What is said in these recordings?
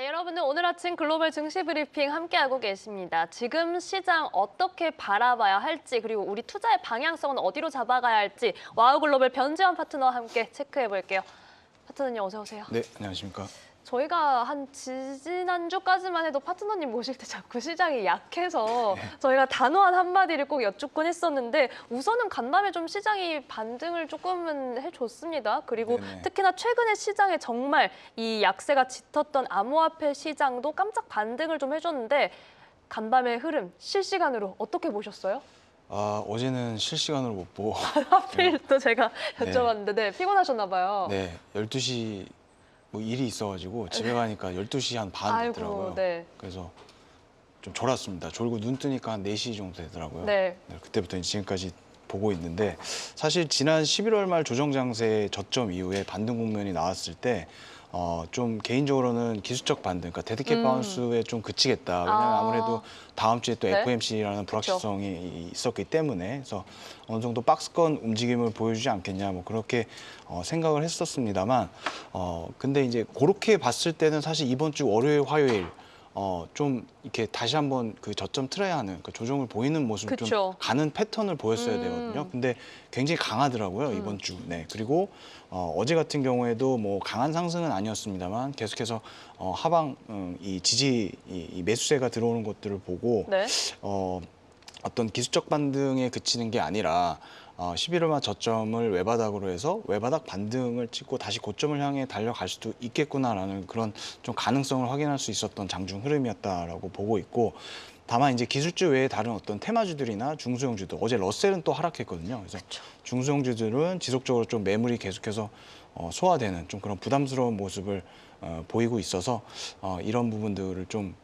네, 여러분들 오늘 아침 글로벌 증시 브리핑 함께하고 계십니다. 지금 시장 어떻게 바라봐야 할지 그리고 우리 투자의 방향성은 어디로 잡아가야 할지 와우 글로벌 변지원 파트너와 함께 체크해 볼게요. 파트너님 어서 오세요. 네, 안녕하십니까. 저희가 한 지난주까지만 해도 파트너님 모실 때 자꾸 시장이 약해서 저희가 단호한 한마디를 꼭 여쭙곤 했었는데 우선은 간밤에 좀 시장이 반등을 조금은 해줬습니다. 그리고 네네. 특히나 최근에 시장에 정말 이 약세가 짚었던 암호화폐 시장도 깜짝 반등을 좀 해줬는데 간밤의 흐름 실시간으로 어떻게 보셨어요? 어제는 실시간으로 못 보고 하필 또 제가 여쭤봤는데 네, 피곤하셨나 봐요. 네, 12시 뭐 일이 있어가지고 집에 가니까 12시 한 반 되더라고요. 아이고, 네. 그래서 좀 졸았습니다. 졸고 눈 뜨니까 한 4시 정도 되더라고요. 네. 그때부터 이제 지금까지 보고 있는데 사실 지난 11월 말 조정 장세 저점 이후에 반등 국면이 나왔을 때 좀 개인적으로는 기술적 반등, 그러니까 데드캣 바운스에 좀 그치겠다. 왜냐하면 아무래도 다음 주에 또 네. FOMC라는 불확실성이 있었기 때문에 그래서 어느 정도 박스권 움직임을 보여주지 않겠냐 뭐 그렇게 생각을 했었습니다만 근데 이제 그렇게 봤을 때는 사실 이번 주 월요일, 화요일 좀 이렇게 다시 한번 그 저점 틀어야 하는 그 조정을 보이는 모습을 좀 그쵸. 가는 패턴을 보였어야 되거든요. 근데 굉장히 강하더라고요, 이번 주. 네. 그리고 어제 같은 경우에도 뭐 강한 상승은 아니었습니다만 계속해서 하방 이 지지 이 매수세가 들어오는 것들을 보고 네. 어떤 기술적 반등에 그치는 게 아니라 11월 말 저점을 외바닥으로 해서 외바닥 반등을 찍고 다시 고점을 향해 달려갈 수도 있겠구나라는 그런 좀 가능성을 확인할 수 있었던 장중 흐름이었다라고 보고 있고 다만 이제 기술주 외에 다른 어떤 테마주들이나 중소형주들 어제 러셀은 또 하락했거든요. 그래서 중소형주들은 지속적으로 좀 매물이 계속해서 소화되는 좀 그런 부담스러운 모습을 보이고 있어서 이런 부분들을 좀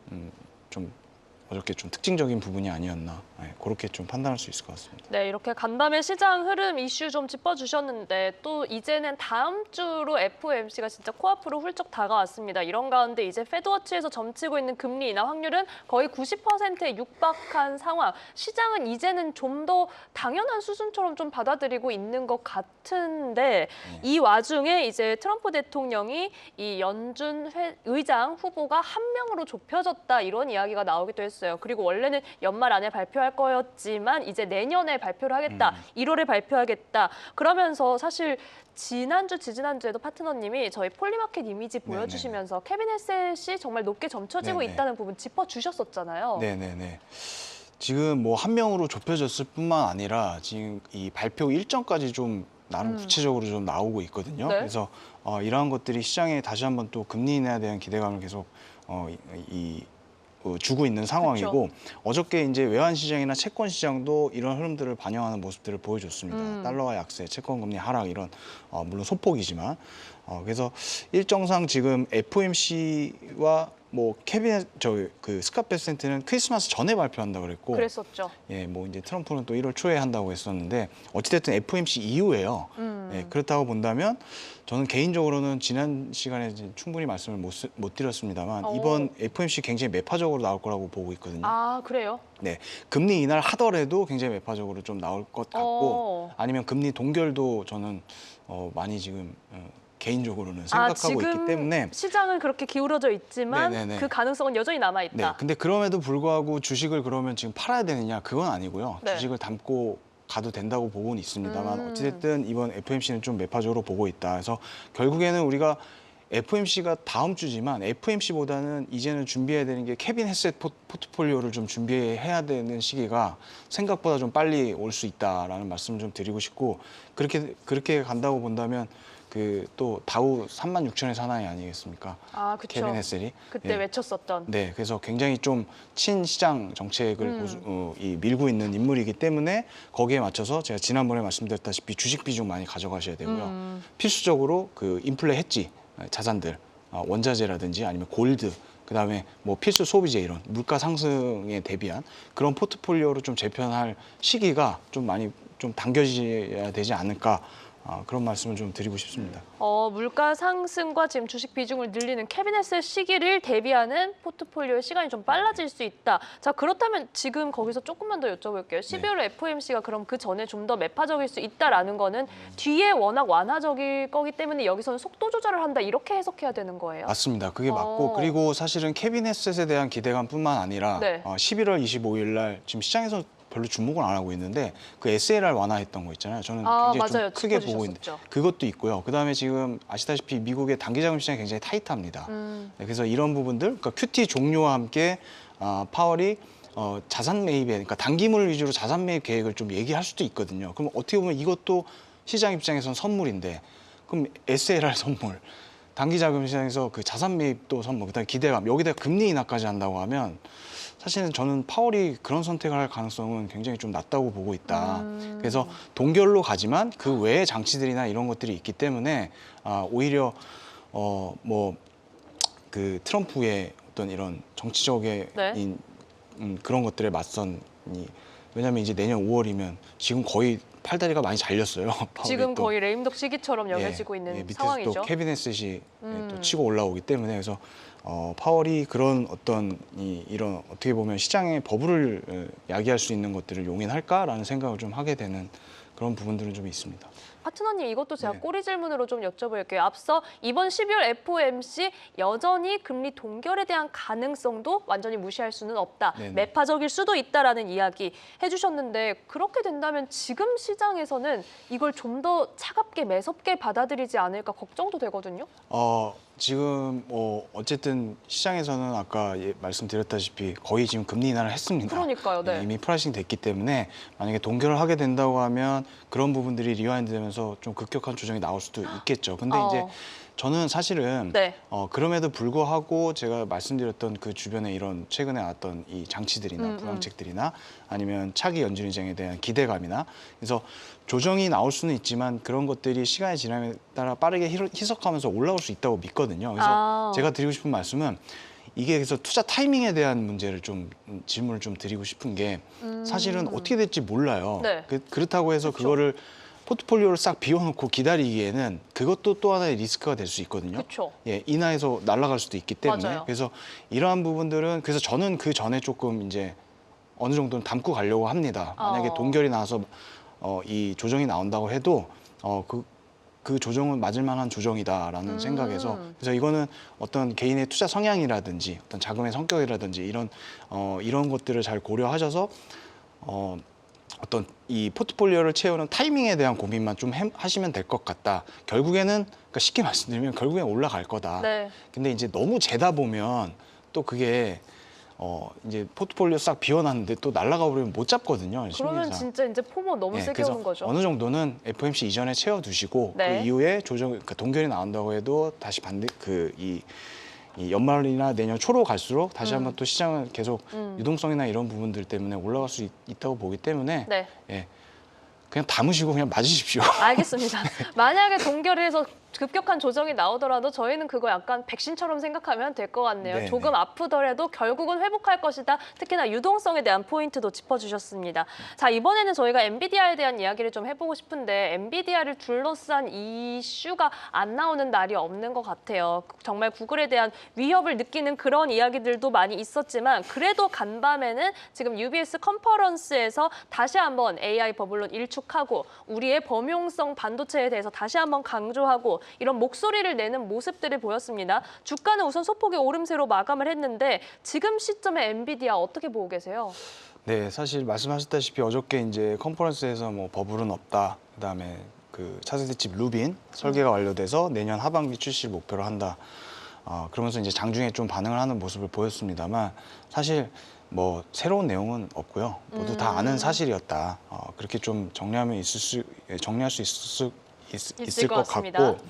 어저께 좀 특징적인 부분이 아니었나 그렇게 좀 판단할 수 있을 것 같습니다. 네, 이렇게 간밤에 시장 흐름 이슈 좀 짚어주셨는데 또 이제는 다음 주로 FOMC가 진짜 코앞으로 훌쩍 다가왔습니다. 이런 가운데 이제 패드워치에서 점치고 있는 금리 인하 확률은 거의 90%에 육박한 상황. 시장은 이제는 좀 더 당연한 수준처럼 좀 받아들이고 있는 것 같은데 이 와중에 이제 트럼프 대통령이 이 연준 의장 후보가 한 명으로 좁혀졌다 이런 이야기가 나오기도 했어요. 그리고 원래는 연말 안에 발표할 거였지만 이제 내년에 발표를 하겠다. 1월에 발표하겠다. 그러면서 사실 지난주, 지지난주에도 파트너님이 저희 폴리마켓 이미지 보여주시면서 케빈 헤셋이 정말 높게 점쳐지고 네네. 있다는 부분 짚어주셨었잖아요. 네네네. 지금 뭐 한 명으로 좁혀졌을 뿐만 아니라 지금 이 발표 일정까지 좀 나름 구체적으로 좀 나오고 있거든요. 네. 그래서 이러한 것들이 시장에 다시 한번 또 금리 인하에 대한 기대감을 계속 주고 있는 상황이고 어저께 이제 외환 시장이나 채권 시장도 이런 흐름들을 반영하는 모습들을 보여줬습니다. 달러화 약세, 채권 금리 하락 이런 물론 소폭이지만 그래서 일정상 지금 FOMC와 뭐 캐비넷 그 스캇 베센트는 크리스마스 전에 발표한다 그랬고 그랬었죠. 예, 뭐 이제 트럼프는 또 1월 초에 한다고 했었는데 어찌됐든 FOMC 이후에요. 예, 그렇다고 본다면 저는 개인적으로는 지난 시간에 이제 충분히 말씀을 못 드렸습니다만 이번 FOMC 굉장히 매파적으로 나올 거라고 보고 있거든요. 아, 그래요? 네, 금리 인하를 하더라도 굉장히 매파적으로 좀 나올 것 같고 아니면 금리 동결도 저는 많이 지금 개인적으로는 생각하고 있기 때문에 시장은 그렇게 기울어져 있지만 네네네. 그 가능성은 여전히 남아있다. 네, 근데 그럼에도 불구하고 주식을 그러면 지금 팔아야 되느냐 그건 아니고요. 네. 주식을 담고 가도 된다고 보고는 있습니다만 어찌됐든 이번 FOMC는 좀 매파적으로 보고 있다. 그래서 결국에는 우리가 FOMC가 다음 주지만 FOMC보다는 이제는 준비해야 되는 게 케빈 헤셋 포트폴리오를 좀 준비해야 되는 시기가 생각보다 좀 빨리 올 수 있다라는 말씀을 좀 드리고 싶고 그렇게 간다고 본다면 그 또 다우 36,000의 사나이 아니겠습니까? 아, 그쵸. 케빈 헤셀이 그때 예. 외쳤었던. 네, 그래서 굉장히 좀 친시장 정책을 밀고 있는 인물이기 때문에 거기에 맞춰서 제가 지난번에 말씀드렸다시피 주식 비중 많이 가져가셔야 되고요. 필수적으로 그 인플레 해지 자산들, 원자재라든지 아니면 골드, 그다음에 뭐 필수 소비재 이런 물가 상승에 대비한 그런 포트폴리오로 좀 재편할 시기가 좀 많이 좀 당겨져야 되지 않을까 그런 말씀을 좀 드리고 싶습니다. 물가 상승과 지금 주식 비중을 늘리는 캐비넷의 시기를 대비하는 포트폴리오의 시간이 좀 빨라질 수 있다. 자, 그렇다면 지금 거기서 조금만 더 여쭤볼게요. 12월 FOMC가 그럼 그 전에 좀 더 매파적일 수 있다라는 거는 뒤에 워낙 완화적일 거기 때문에 여기서는 속도 조절을 한다 이렇게 해석해야 되는 거예요? 맞습니다. 그게 맞고 그리고 사실은 캐비넷에 대한 기대감뿐만 아니라 네. 11월 25일 날 지금 시장에서 별로 주목을 안 하고 있는데 그 SLR 완화했던 거 있잖아요. 저는 굉장히 맞아요. 좀 크게 보고 있는데 짚어주셨었죠. 그것도 있고요. 그다음에 지금 아시다시피 미국의 단기 자금 시장이 굉장히 타이트합니다. 네, 그래서 이런 부분들, 그러니까 QT 종료와 함께 파월이 자산 매입에, 그러니까 단기물 위주로 자산 매입 계획을 좀 얘기할 수도 있거든요. 그럼 어떻게 보면 이것도 시장 입장에선 선물인데, 그럼 SLR 선물, 단기 자금 시장에서 그 자산 매입도 선물, 그다음에 기대감, 여기다 금리 인하까지 한다고 하면 사실은 저는 파월이 그런 선택을 할 가능성은 굉장히 좀 낮다고 보고 있다. 그래서 동결로 가지만 그 외의 장치들이나 이런 것들이 있기 때문에 오히려 그 트럼프의 어떤 이런 정치적인 네. 그런 것들에 맞선 왜냐하면 이제 내년 5월이면 지금 거의 팔다리가 많이 잘렸어요. 파월이 지금 또. 거의 레임덕 시기처럼 여겨지고 있는 밑에서 상황이죠. 또 캐비넷이 또 치고 올라오기 때문에 그래서 파월이 그런 어떤 이런 어떻게 보면 시장의 버블을 야기할 수 있는 것들을 용인할까라는 생각을 좀 하게 되는 그런 부분들은 좀 있습니다. 파트너님, 이것도 제가 네. 꼬리 질문으로 좀 여쭤볼게요. 앞서 이번 12월 FOMC 여전히 금리 동결에 대한 가능성도 완전히 무시할 수는 없다. 네네. 매파적일 수도 있다라는 이야기 해주셨는데 그렇게 된다면 지금 시장에서는 이걸 좀 더 차갑게 매섭게 받아들이지 않을까 걱정도 되거든요. 지금 어쨌든 시장에서는 아까 말씀드렸다시피 거의 지금 금리 인하를 했습니다. 그러니까요. 네. 이미 프라이싱 됐기 때문에 만약에 동결을 하게 된다고 하면 그런 부분들이 리와인드 되면서 좀 급격한 조정이 나올 수도 있겠죠. 근데 이제 저는 사실은 네. 그럼에도 불구하고 제가 말씀드렸던 그 주변에 이런 최근에 나왔던 이 장치들이나 부양책들이나 아니면 차기 연준의장에 대한 기대감이나 그래서 조정이 나올 수는 있지만 그런 것들이 시간이 지남에 따라 빠르게 희석하면서 올라올 수 있다고 믿거든요. 그래서 제가 드리고 싶은 말씀은 이게 그래서 투자 타이밍에 대한 문제를 좀 질문을 좀 드리고 싶은 게 사실은 어떻게 될지 몰라요. 네. 그렇다고 해서 그거를 포트폴리오를 싹 비워놓고 기다리기에는 그것도 또 하나의 리스크가 될 수 있거든요. 그렇죠. 인하해서 날아갈 수도 있기 때문에. 맞아요. 그래서 이러한 부분들은 그래서 저는 그 전에 조금 이제 어느 정도는 담고 가려고 합니다. 만약에 동결이 나와서 이 조정이 나온다고 해도 그 조정은 맞을 만한 조정이다라는 생각에서 그래서 이거는 어떤 개인의 투자 성향이라든지 어떤 자금의 성격이라든지 이런 것들을 잘 고려하셔서 어떤 이 포트폴리오를 채우는 타이밍에 대한 고민만 좀 하시면 될 것 같다. 결국에는 그러니까 쉽게 말씀드리면 결국엔 올라갈 거다. 네. 근데 이제 너무 재다 보면 또 그게 이제 포트폴리오 싹 비워놨는데 또 날아가 버리면 못 잡거든요. 그러면 심리상. 진짜 이제 포모 너무 세게 그래서 오는 거죠. 어느 정도는 FOMC 이전에 채워두시고 네. 그 이후에 그러니까 동결이 나온다고 해도 다시 이 연말이나 내년 초로 갈수록 다시 한번 또 시장은 계속 유동성이나 이런 부분들 때문에 올라갈 수 있다고 보기 때문에 네. 그냥 담으시고 그냥 맞으십시오. 알겠습니다. 만약에 동결을 해서 급격한 조정이 나오더라도 저희는 그거 약간 백신처럼 생각하면 될 것 같네요. 네네. 조금 아프더라도 결국은 회복할 것이다. 특히나 유동성에 대한 포인트도 짚어주셨습니다. 자, 이번에는 저희가 엔비디아에 대한 이야기를 좀 해보고 싶은데 엔비디아를 둘러싼 이슈가 안 나오는 날이 없는 것 같아요. 정말 구글에 대한 위협을 느끼는 그런 이야기들도 많이 있었지만 그래도 간밤에는 지금 UBS 컨퍼런스에서 다시 한번 AI 버블론 일축하고 우리의 범용성 반도체에 대해서 다시 한번 강조하고 이런 목소리를 내는 모습들을 보였습니다. 주가는 우선 소폭의 오름세로 마감을 했는데 지금 시점에 엔비디아 어떻게 보고 계세요? 네, 사실 말씀하셨다시피 어저께 이제 컨퍼런스에서 뭐 버블은 없다. 그다음에 그 차세대 칩 루빈 설계가 완료돼서 내년 하반기 출시를 목표로 한다. 그러면서 이제 장중에 좀 반응을 하는 모습을 보였습니다만 사실 뭐 새로운 내용은 없고요. 모두 다 아는 사실이었다. 그렇게 좀 정리할 수 있을 것 같습니다. 같고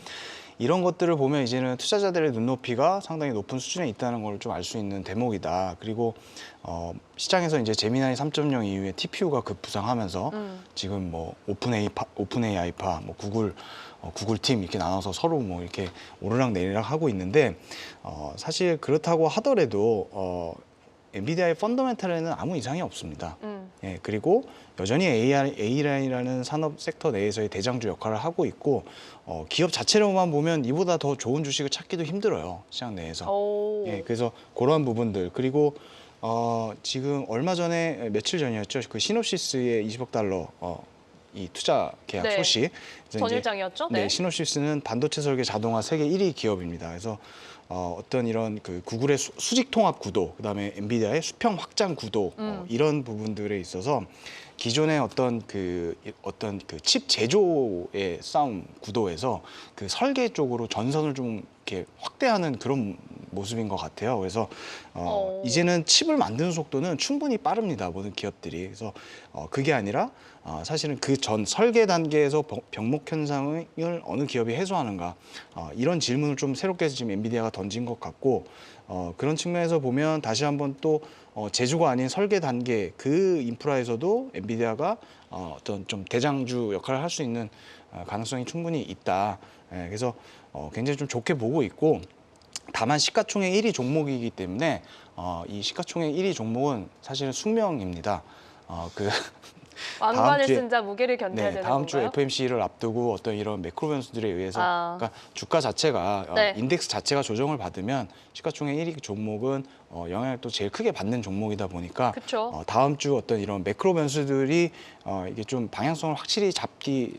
이런 것들을 보면 이제는 투자자들의 눈높이가 상당히 높은 수준에 있다는 걸 좀 알 수 있는 대목이다. 그리고 시장에서 이제 제미나이 3.0 이후에 TPU가 급부상하면서 지금 뭐 오픈AI파, 뭐 구글 팀 이렇게 나눠서 서로 뭐 이렇게 오르락 내리락 하고 있는데 사실 그렇다고 하더라도 엔비디아의 펀더멘탈에는 아무 이상이 없습니다. 예, 그리고 여전히 AI라는 산업 섹터 내에서의 대장주 역할을 하고 있고 기업 자체로만 보면 이보다 더 좋은 주식을 찾기도 힘들어요. 시장 내에서. 오. 예, 그래서 그러한 부분들 그리고 지금 얼마 전에 며칠 전이었죠. 그 시놉시스의 20억 달러 이 투자 계약 네. 소식. 그래서 이제 전일장이었죠? 네, 네. 시놉시스는 반도체 설계 자동화 세계 1위 기업입니다. 그래서 어떤 이런 그 구글의 수직 통합 구도, 그다음에 엔비디아의 수평 확장 구도 이런 부분들에 있어서 기존의 어떤 그 칩 제조의 싸움 구도에서 그 설계 쪽으로 전선을 좀 이렇게 확대하는 그런 모습인 것 같아요. 그래서 이제는 칩을 만드는 속도는 충분히 빠릅니다. 모든 기업들이. 그래서 그게 아니라 사실은 그 전 설계 단계에서 병목 현상을 어느 기업이 해소하는가 이런 질문을 좀 새롭게 지금 엔비디아가 던진 것 같고 그런 측면에서 보면 다시 한번 또 제조가 아닌 설계 단계 그 인프라에서도 엔비디아가 어떤 좀 대장주 역할을 할 수 있는 가능성이 충분히 있다. 예, 그래서 굉장히 좀 좋게 보고 있고 다만 시가총액 1위 종목이기 때문에 이 시가총액 1위 종목은 사실은 숙명입니다. 그 왕관을 주에- 쓴 자 무게를 견뎌야 네, 되는 다음 주 건가요? FMC를 앞두고 어떤 이런 매크로 변수들에 의해서 그러니까 주가 자체가 네. 인덱스 자체가 조정을 받으면 시가총액 1위 종목은 영향을 또 제일 크게 받는 종목이다 보니까 그쵸. 다음 주 어떤 이런 매크로 변수들이 이게 좀 방향성을 확실히 잡기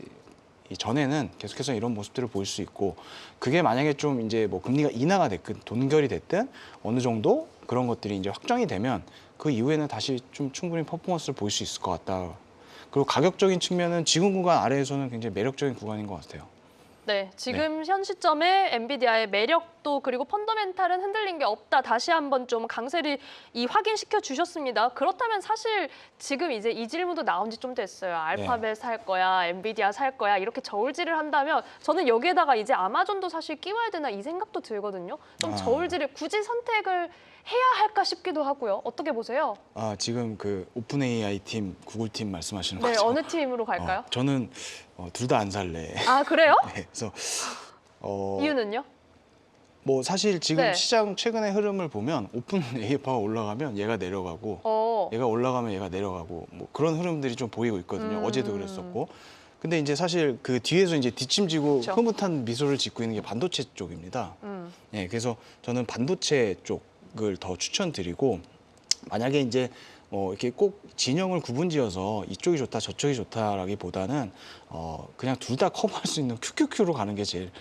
전에는 계속해서 이런 모습들을 보일 수 있고 그게 만약에 좀 이제 뭐 금리가 인하가 됐든 동결이 됐든 어느 정도 그런 것들이 이제 확정이 되면 그 이후에는 다시 좀 충분히 퍼포먼스를 보일 수 있을 것 같다. 그리고 가격적인 측면은 지금 구간 아래에서는 굉장히 매력적인 구간인 것 같아요. 네, 지금 현 시점에 엔비디아의 매력도 그리고 펀더멘탈은 흔들린 게 없다. 다시 한번 좀 강세를 확인시켜 주셨습니다. 그렇다면 사실 지금 이제 이 질문도 나온 지 좀 됐어요. 알파벳 살 거야, 엔비디아 살 거야 이렇게 저울질을 한다면 저는 여기에다가 이제 아마존도 사실 끼워야 되나 이 생각도 들거든요. 좀 저울질을 굳이 선택을 해야 할까 싶기도 하고요. 어떻게 보세요? 지금 그 오픈 AI 팀, 구글 팀 말씀하시는 네, 거죠? 어느 팀으로 갈까요? 저는 둘 다 안 살래. 아, 그래요? 네, 그래서 이유는요? 뭐 사실 지금 네. 시장 최근의 흐름을 보면 오픈 AI파가 올라가면 얘가 내려가고 얘가 올라가면 얘가 내려가고 뭐 그런 흐름들이 좀 보이고 있거든요. 어제도 그랬었고. 근데 이제 사실 그 뒤에서 이제 뒷짐지고 그쵸. 흐뭇한 미소를 짓고 있는 게 반도체 쪽입니다. 예, 그래서 저는 반도체 쪽을 더 추천드리고 만약에 이제 뭐 이렇게 꼭 진영을 구분지어서 이쪽이 좋다 저쪽이 좋다라기보다는 그냥 둘 다 커버할 수 있는 QQQ로 가는 게 제일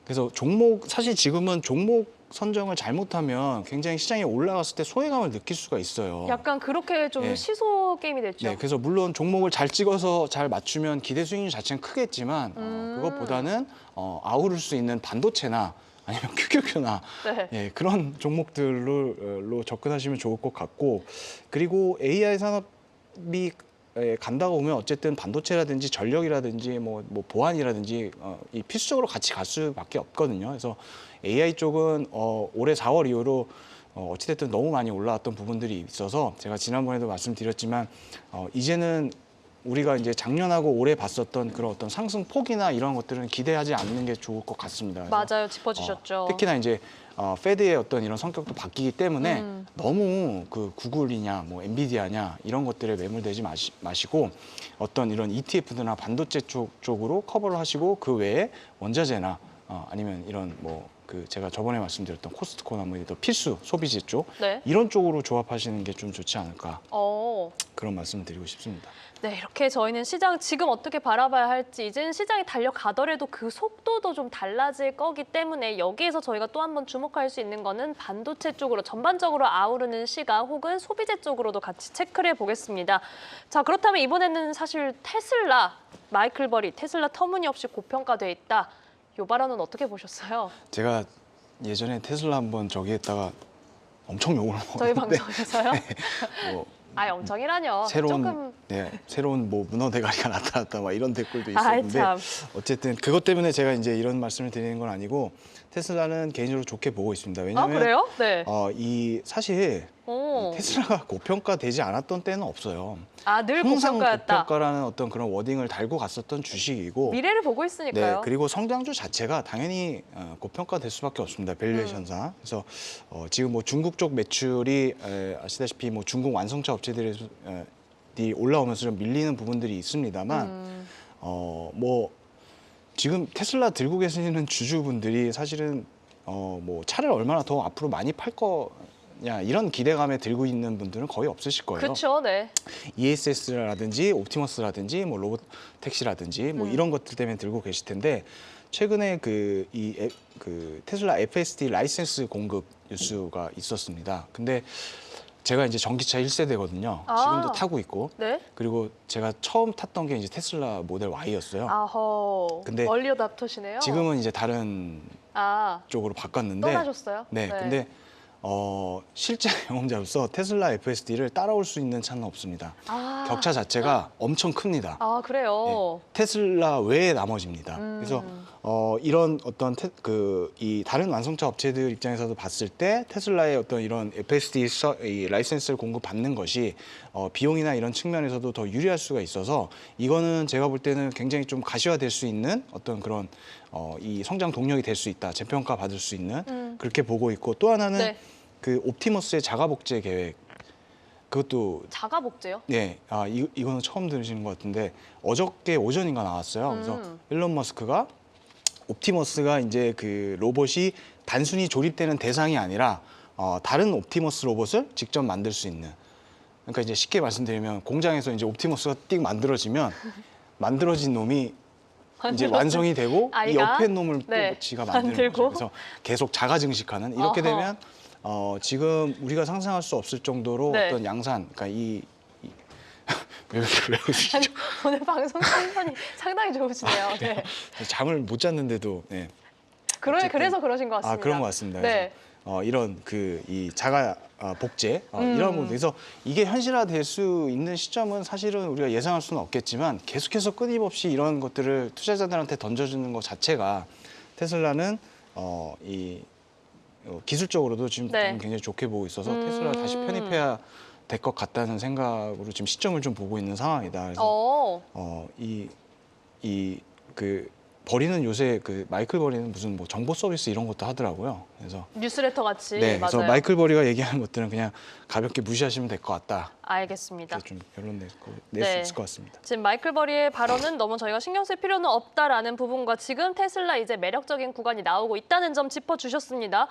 그래서 종목 사실 지금은 종목 선정을 잘못하면 굉장히 시장에 올라갔을 때 소외감을 느낄 수가 있어요. 약간 그렇게 좀 네. 시소 게임이 됐죠. 네, 그래서 물론 종목을 잘 찍어서 잘 맞추면 기대 수익률 자체는 크겠지만 그것보다는 아우를 수 있는 반도체나 아니면 QQQ나 네. 예, 그런 종목들로 접근하시면 좋을 것 같고 그리고 AI 산업이 간다고 보면 어쨌든 반도체라든지 전력이라든지 뭐 보안이라든지 이 필수적으로 같이 갈 수밖에 없거든요. 그래서 AI 쪽은 올해 4월 이후로 어찌됐든 너무 많이 올라왔던 부분들이 있어서 제가 지난번에도 말씀드렸지만 이제는 우리가 이제 작년하고 올해 봤었던 그런 어떤 상승 폭이나 이런 것들은 기대하지 않는 게 좋을 것 같습니다. 그래서 맞아요. 짚어주셨죠. 특히나 이제 페드의 어떤 이런 성격도 바뀌기 때문에 너무 그 구글이냐 뭐 엔비디아냐 이런 것들에 매몰되지 마시고 어떤 이런 ETF들이나 반도체 쪽으로 커버를 하시고 그 외에 원자재나 아니면 이런 뭐 그 제가 저번에 말씀드렸던 코스트코나 뭐 이런 필수 소비재 쪽 네. 이런 쪽으로 조합하시는 게 좀 좋지 않을까 어. 그런 말씀을 드리고 싶습니다. 네, 이렇게 저희는 시장 지금 어떻게 바라봐야 할지 이제는 시장이 달려가더라도 그 속도도 좀 달라질 거기 때문에 여기에서 저희가 또 한 번 주목할 수 있는 거는 반도체 쪽으로 전반적으로 아우르는 시각 혹은 소비재 쪽으로도 같이 체크를 해보겠습니다. 자, 그렇다면 이번에는 사실 테슬라, 마이클 버리, 테슬라 터무니없이 고평가돼 있다. 이 발언은 어떻게 보셨어요? 제가 예전에 테슬라 한번 저기했다가 엄청 욕을 먹었는데 저희 방송에서요? 뭐 아예 엄청이라뇨. 새로운 조금 새로운 뭐 문어 대가리가 나타났다 막 이런 댓글도 아이 있었는데 참. 어쨌든 그것 때문에 제가 이제 이런 말씀을 드리는 건 아니고 테슬라는 개인적으로 좋게 보고 있습니다. 아, 왜냐하면 그래요? 네. 이 사실 오. 테슬라가 고평가되지 않았던 때는 없어요. 아, 늘 항상 고평가였다. 고평가라는 어떤 그런 워딩을 달고 갔었던 주식이고, 미래를 보고 있으니까요. 네, 그리고 성장주 자체가 당연히 고평가될 수밖에 없습니다. 밸류에이션상. 그래서 지금 뭐 중국 쪽 매출이 아시다시피 뭐 중국 완성차 업체들이 올라오면서 좀 밀리는 부분들이 있습니다만, 뭐 지금 테슬라 들고 계시는 주주분들이 사실은 뭐 차를 얼마나 더 앞으로 많이 팔 거냐 이런 기대감에 들고 있는 분들은 거의 없으실 거예요. 그렇죠, 네. ESS라든지 옵티머스라든지 뭐 로봇 택시라든지 뭐 이런 것들 때문에 들고 계실 텐데, 최근에 그 테슬라 FSD 라이센스 공급 뉴스가 있었습니다. 근데 제가 이제 전기차 1세대거든요. 아. 지금도 타고 있고. 네. 그리고 제가 처음 탔던 게 이제 테슬라 모델 Y였어요. 아허. 근데 얼리 어답터시네요. 지금은 이제 다른 아, 쪽으로 바꿨는데, 떠나셨어요? 네, 근데 실제 경험자로서 테슬라 FSD를 따라올 수 있는 차는 없습니다. 아. 격차 자체가 엄청 큽니다. 아, 그래요. 테슬라 외에 나머지입니다. 그래서 이런 어떤 이 다른 완성차 업체들 입장에서도 봤을 때 테슬라의 어떤 이런 FSD 이 라이센스를 공급받는 것이 비용이나 이런 측면에서도 더 유리할 수가 있어서, 이거는 제가 볼 때는 굉장히 좀 가시화될 수 있는 어떤 그런 이 성장 동력이 될 수 있다, 재평가 받을 수 있는 그렇게 보고 있고, 또 하나는 네. 그 옵티머스의 자가 복제 계획, 그것도 자가 복제요? 네, 이거는 처음 들으시는 것 같은데 어저께 오전인가 나왔어요. 그래서 일론 머스크가 옵티머스가 이제 그 로봇이 단순히 조립되는 대상이 아니라 다른 옵티머스 로봇을 직접 만들 수 있는. 그러니까 이제 쉽게 말씀드리면 공장에서 이제 옵티머스가 띡 만들어지면 만들어진 놈이 이제 완성이 되고 이 아이가? 옆에 놈을 네, 또 지가 만드는 만들고. 거죠. 그래서 계속 자가 증식하는. 이렇게 어허. 되면 지금 우리가 상상할 수 없을 정도로 네. 어떤 양산, 그러니까 왜 이렇게 왜 웃으시죠? 아니, 오늘 방송 텐션이 상당히 좋으시네요. 네. 잠을 못 잤는데도 네. 어쨌든. 그래서 그러신 것 같습니다. 그런 것 같습니다. 네. 그래서 이런 이 자가 복제 이런 부분, 그래서 이게 현실화될 수 있는 시점은 사실은 우리가 예상할 수는 없겠지만, 계속해서 끊임없이 이런 것들을 투자자들한테 던져주는 것 자체가 테슬라는 기술적으로도 지금 네. 좀 굉장히 좋게 보고 있어서 테슬라를 다시 편입해야 될 것 같다는 생각으로 지금 시점을 좀 보고 있는 상황이다. 그래서 버리는 요새 마이클 버리는 무슨 뭐 정보 서비스 이런 것도 하더라고요. 그래서 뉴스레터 같이. 네, 그래서 맞아요. 마이클 버리가 얘기하는 것들은 그냥 가볍게 무시하시면 될 것 같다. 알겠습니다. 그래서 좀 결론 낼 수 네. 있을 것 같습니다. 지금 마이클 버리의 발언은 너무 저희가 신경 쓸 필요는 없다라는 부분과 지금 테슬라 이제 매력적인 구간이 나오고 있다는 점 짚어주셨습니다.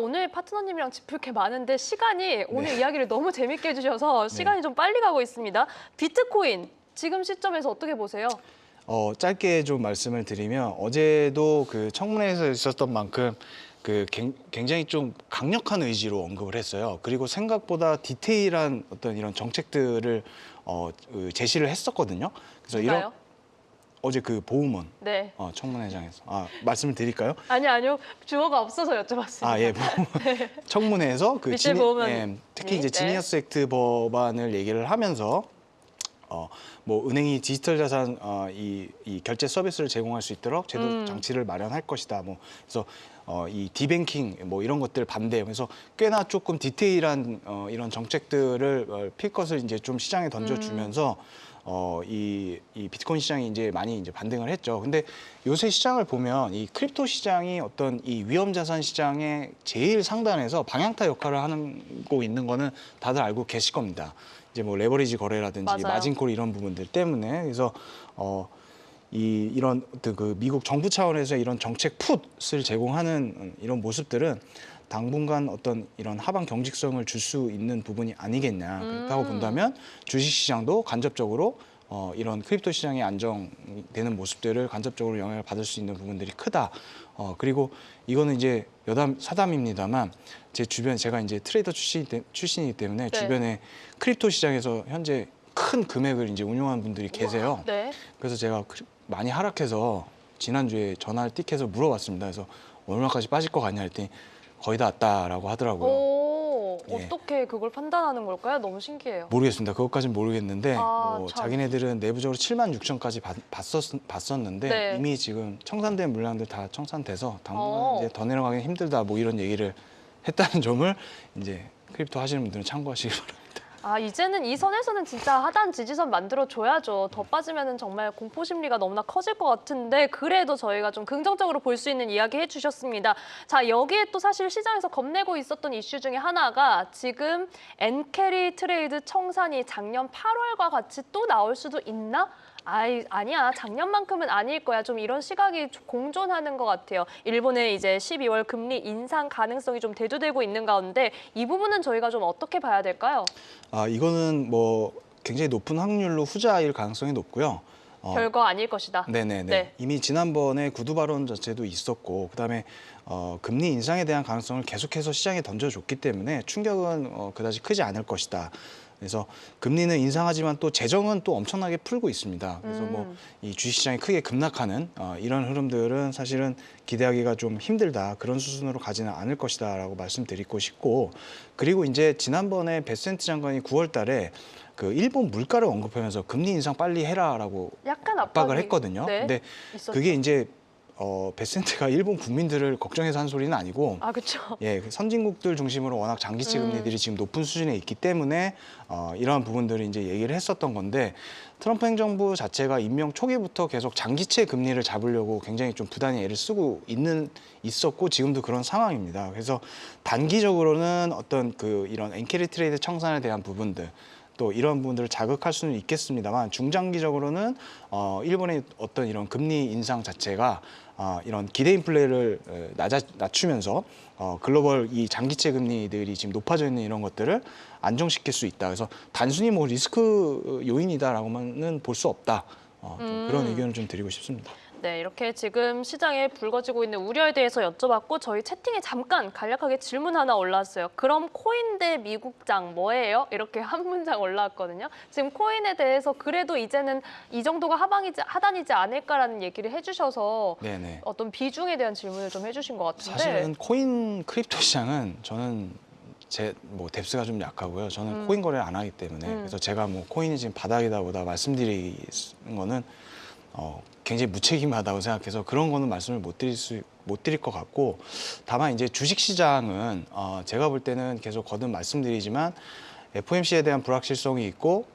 오늘 파트너님이랑 짚을 게 많은데 시간이 오늘 이야기를 너무 재밌게 해주셔서 시간이 좀 빨리 가고 있습니다. 비트코인 지금 시점에서 어떻게 보세요? 짧게 좀 말씀을 드리면, 어제도 그 청문회에서 있었던 만큼 굉장히 좀 강력한 의지로 언급을 했어요. 그리고 생각보다 디테일한 어떤 이런 정책들을 제시를 했었거든요. 그래서 어제 그 보우먼 네. 청문회장에서 말씀을 드릴까요? 아니요. 주어가 없어서 여쭤봤습니다. 예, 청문회에서 미셸 보우먼 특히 이제 네. 지니어스 액트 법안을 얘기를 하면서 뭐 은행이 디지털 자산 이 결제 서비스를 제공할 수 있도록 제도 장치를 마련할 것이다. 뭐 그래서 이 디뱅킹 뭐 이런 것들 반대. 그래서 꽤나 조금 디테일한 이런 정책들을 필 것을 이제 좀 시장에 던져주면서 이 비트코인 시장이 이제 많이 이제 반등을 했죠. 근데 요새 시장을 보면 이 크립토 시장이 어떤 이 위험 자산 시장의 제일 상단에서 방향타 역할을 하고 있는 거는 다들 알고 계실 겁니다. 이제 뭐 레버리지 거래라든지 맞아요. 마진콜 이런 부분들 때문에. 그래서 이런 그 미국 정부 차원에서 이런 정책 풋을 제공하는 이런 모습들은 당분간 어떤 이런 하방 경직성을 줄 수 있는 부분이 아니겠냐. 그렇다고 본다면 주식시장도 간접적으로 이런 크립토 시장이 안정되는 모습들을 간접적으로 영향을 받을 수 있는 부분들이 크다. 그리고 이거는 이제 사담입니다만, 제 주변, 제가 이제 트레이더 출신이기 때문에 네. 주변에 크립토 시장에서 현재 큰 금액을 이제 운용하는 분들이 계세요. 네. 그래서 제가 많이 하락해서 지난주에 전화를 띡 해서 물어봤습니다. 그래서 얼마까지 빠질 것 같냐 했더니 거의 다 왔다라고 하더라고요. 오. 예. 어떻게 그걸 판단하는 걸까요? 너무 신기해요. 모르겠습니다. 그것까지는 모르겠는데 뭐 참. 자기네들은 내부적으로 7만 6천까지 봤었는데 네. 이미 지금 청산된 물량들 다 청산돼서 당분간 어. 이제 더 내려가기 힘들다 뭐 이런 얘기를 했다는 점을 이제 크립토 하시는 분들은 참고하시기 바랍니다. 이제는 이 선에서는 진짜 하단 지지선 만들어줘야죠. 더 빠지면은 정말 공포 심리가 너무나 커질 것 같은데 그래도 저희가 좀 긍정적으로 볼 수 있는 이야기 해주셨습니다. 자, 여기에 또 사실 시장에서 겁내고 있었던 이슈 중에 하나가 지금 엔캐리 트레이드 청산이 작년 8월과 같이 또 나올 수도 있나? 아니야. 작년만큼은 아닐 거야. 좀 이런 시각이 공존하는 것 같아요. 일본의 이제 12월 금리 인상 가능성이 좀 대두되고 있는 가운데 이 부분은 저희가 좀 어떻게 봐야 될까요? 이거는 뭐 굉장히 높은 확률로 후자일 가능성이 높고요. 별거 아닐 것이다. 네네네. 네. 이미 지난번에 구두 발언 자체도 있었고 그다음에 금리 인상에 대한 가능성을 계속해서 시장에 던져줬기 때문에 충격은 그다지 크지 않을 것이다. 그래서 금리는 인상하지만 또 재정은 또 엄청나게 풀고 있습니다. 그래서 뭐 이 주식시장이 크게 급락하는 이런 흐름들은 사실은 기대하기가 좀 힘들다. 그런 수준으로 가지는 않을 것이다라고 말씀드리고 싶고 그리고 이제 지난번에 베센트 장관이 9월 달에 그 일본 물가를 언급하면서 금리 인상 빨리 해라라고 약간 압박을 압박이, 했거든요. 네, 근데 있었죠. 그게 이제 베센트가 일본 국민들을 걱정해서 한 소리는 아니고 그렇죠. 예, 그 선진국들 중심으로 워낙 장기채 금리들이 지금 높은 수준에 있기 때문에 이러한 부분들을 이제 얘기를 했었던 건데 트럼프 행정부 자체가 임명 초기부터 계속 장기채 금리를 잡으려고 굉장히 좀 부단히 애를 쓰고 있었고 지금도 그런 상황입니다. 그래서 단기적으로는 어떤 이런 엔캐리 트레이드 청산에 대한 부분들 또 이런 부분들을 자극할 수는 있겠습니다만 중장기적으로는 일본의 어떤 이런 금리 인상 자체가 이런 기대 인플레를 낮추면서 글로벌 이 장기채 금리들이 지금 높아져 있는 이런 것들을 안정시킬 수 있다. 그래서 단순히 뭐 리스크 요인이다라고만은 볼 수 없다. 좀 그런 의견을 좀 드리고 싶습니다. 네, 이렇게 지금 시장에 불거지고 있는 우려에 대해서 여쭤봤고 저희 채팅에 잠깐 간략하게 질문 하나 올라왔어요. 그럼 코인 대 미국장 뭐예요? 이렇게 한 문장 올라왔거든요. 지금 코인에 대해서 그래도 이제는 이 정도가 하단이지 않을까라는 얘기를 해주셔서 네네. 어떤 비중에 대한 질문을 좀 해주신 것 같은데 사실은 코인 크립토 시장은 저는 뭐 뎁스가 좀 약하고요. 저는 코인 거래를 안 하기 때문에 그래서 제가 뭐 코인이 지금 바닥이다 보다 말씀드리는 거는 굉장히 무책임하다고 생각해서 그런 거는 말씀을 못 드릴 것 같고 다만 이제 주식 시장은 제가 볼 때는 계속 거듭 말씀드리지만 FOMC에 대한 불확실성이 있고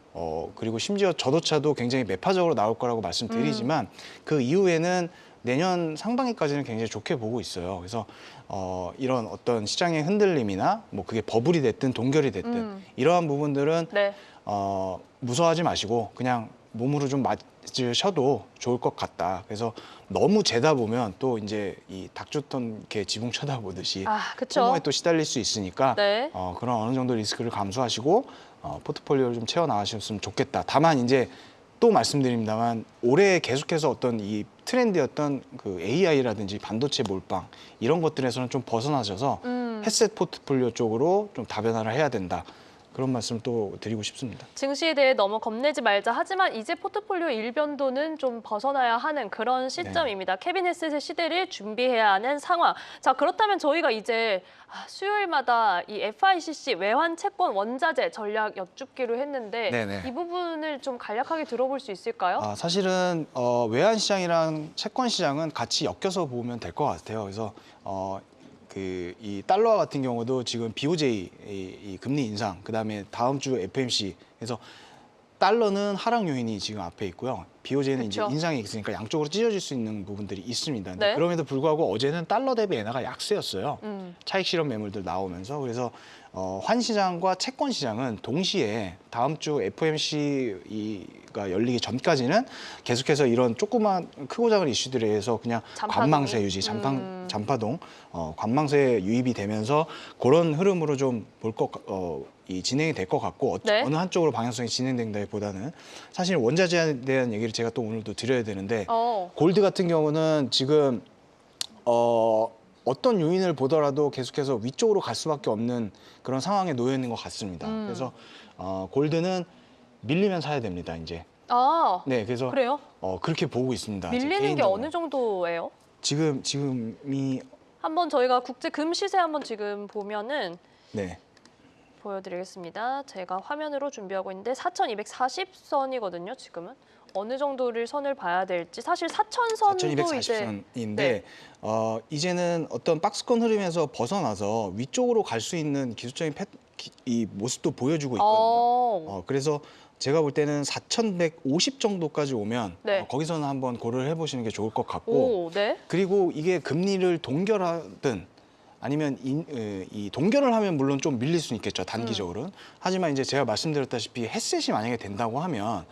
그리고 심지어 저도차도 굉장히 매파적으로 나올 거라고 말씀드리지만 그 이후에는 내년 상반기까지는 굉장히 좋게 보고 있어요. 그래서 이런 어떤 시장의 흔들림이나 뭐 그게 버블이 됐든 동결이 됐든 이러한 부분들은 네. 무서워하지 마시고 그냥 몸으로 좀 맞으셔도 좋을 것 같다. 그래서 너무 재다 보면 또 이제 이 닭주던 이렇게 지붕 쳐다보듯이 그쵸. 소모에 또 시달릴 수 있으니까 네. 그런 어느 정도 리스크를 감수하시고 포트폴리오를 좀 채워 나가셨으면 좋겠다. 다만 이제 또 말씀드립니다만 올해 계속해서 어떤 이 트렌드였던 그 AI라든지 반도체 몰빵 이런 것들에서는 좀 벗어나셔서 헤셋 포트폴리오 쪽으로 좀 다변화를 해야 된다. 그런 말씀 또 드리고 싶습니다. 증시에 대해 너무 겁내지 말자. 하지만 이제 포트폴리오 일변도는 좀 벗어나야 하는 그런 시점입니다. 케빈 헤셋의 시대를 준비해야 하는 상황. 자, 그렇다면 저희가 이제 수요일마다 이 FICC 외환 채권 원자재 전략 여쭙기로 했는데 네네. 이 부분을 좀 간략하게 들어볼 수 있을까요? 사실은 외환 시장이랑 채권 시장은 같이 엮여서 보면 될 것 같아요. 그래서 이 달러화 같은 경우도 지금 BOJ 이 금리 인상, 그다음에 다음 주 FMC 그래서 달러는 하락 요인이 지금 앞에 있고요. BOJ는 이제 그쵸. 인상이 있으니까 양쪽으로 찢어질 수 있는 부분들이 있습니다. 근데 네. 그럼에도 불구하고 어제는 달러 대비 엔화가 약세였어요. 차익 실현 매물들 나오면서 그래서 환 시장과 채권 시장은 동시에 다음 주 FOMC가 열리기 전까지는 계속해서 이런 조그만 크고 작은 이슈들에 의해서 그냥 잔파동이? 관망세 유지, 잔파동, 관망세 유입이 되면서 그런 흐름으로 좀 진행이 될 것 같고 네. 어느 한쪽으로 방향성이 진행된다기보다는 사실 원자재에 대한 얘기를 제가 또 오늘도 드려야 되는데 골드 같은 경우는 지금 어떤 요인을 보더라도 계속해서 위쪽으로 갈 수밖에 없는 그런 상황에 놓여 있는 것 같습니다. 그래서 골드는 밀리면 사야 됩니다. 이제. 네, 그래서 그래요? 그렇게 보고 있습니다. 제 밀리는 게 개인적으로. 어느 정도예요? 지금이 한번 저희가 국제 금 시세 한번 지금 보면은 네. 보여드리겠습니다. 제가 화면으로 준비하고 있는데 4,240선이거든요. 지금은 어느 정도를 선을 봐야 될지 사실 4,000선도 이제 4,240선인데 네. 이제는 어떤 박스권 흐름에서 벗어나서 위쪽으로 갈 수 있는 기술적인 이 모습도 보여주고 있거든요. 그래서 제가 볼 때는 4,150 정도까지 오면 네. 거기서는 한번 고려를 해보시는 게 좋을 것 같고 오, 네. 그리고 이게 금리를 동결하든 아니면 이 동결을 하면 물론 좀 밀릴 수는 있겠죠, 단기적으로는. 하지만 이제 제가 말씀드렸다시피 헤셋이 만약에 된다고 하면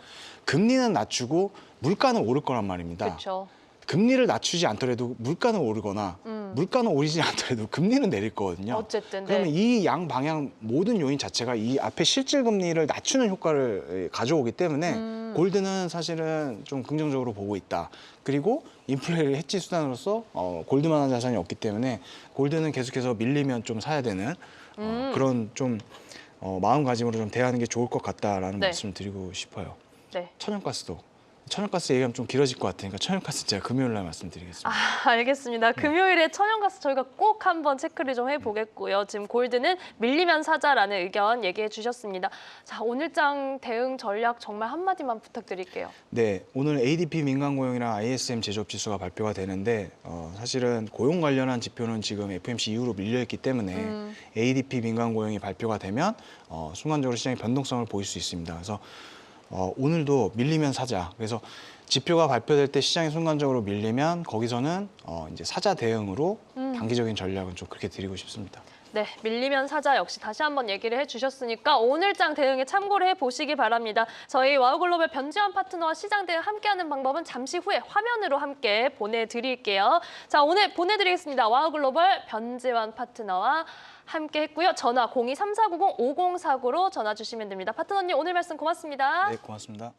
금리는 낮추고 물가는 오를 거란 말입니다. 그렇죠. 금리를 낮추지 않더라도 물가는 오르거나 물가는 오르지 않더라도 금리는 내릴 거거든요. 어쨌든 그러면 네. 이 양 방향 모든 요인 자체가 이 앞에 실질 금리를 낮추는 효과를 가져오기 때문에 골드는 사실은 좀 긍정적으로 보고 있다. 그리고 인플레 해지 수단으로서 골드만한 자산이 없기 때문에 골드는 계속해서 밀리면 좀 사야 되는 그런 좀 마음가짐으로 좀 대하는 게 좋을 것 같다라는 네. 말씀을 드리고 싶어요. 네. 천연가스 얘기하면 좀 길어질 것 같으니까 천연가스 제가 금요일 날 말씀드리겠습니다. 알겠습니다. 금요일에 천연가스 저희가 꼭 한번 체크를 좀 해보겠고요. 지금 골드는 밀리면 사자라는 의견 얘기해 주셨습니다. 자, 오늘장 대응 전략 정말 한마디만 부탁드릴게요. 네, 오늘 ADP 민간 고용이랑 ISM 제조업 지수가 발표가 되는데 사실은 고용 관련한 지표는 지금 FOMC 이후로 밀려있기 때문에 ADP 민간 고용이 발표가 되면 순간적으로 시장의 변동성을 보일 수 있습니다. 그래서 오늘도 밀리면 사자. 그래서 지표가 발표될 때 시장이 순간적으로 밀리면 거기서는 이제 사자 대응으로 단기적인 전략은 좀 그렇게 드리고 싶습니다. 네, 밀리면 사자 역시 다시 한번 얘기를 해주셨으니까 오늘장 대응에 참고를 해보시기 바랍니다. 저희 와우글로벌 변지환 파트너와 시장 대응 함께하는 방법은 잠시 후에 화면으로 함께 보내드릴게요. 자, 오늘 보내드리겠습니다. 와우글로벌 변지환 파트너와 함께 했고요. 전화 02-3490-5049로 전화 주시면 됩니다. 파트너님 오늘 말씀 고맙습니다. 네, 고맙습니다.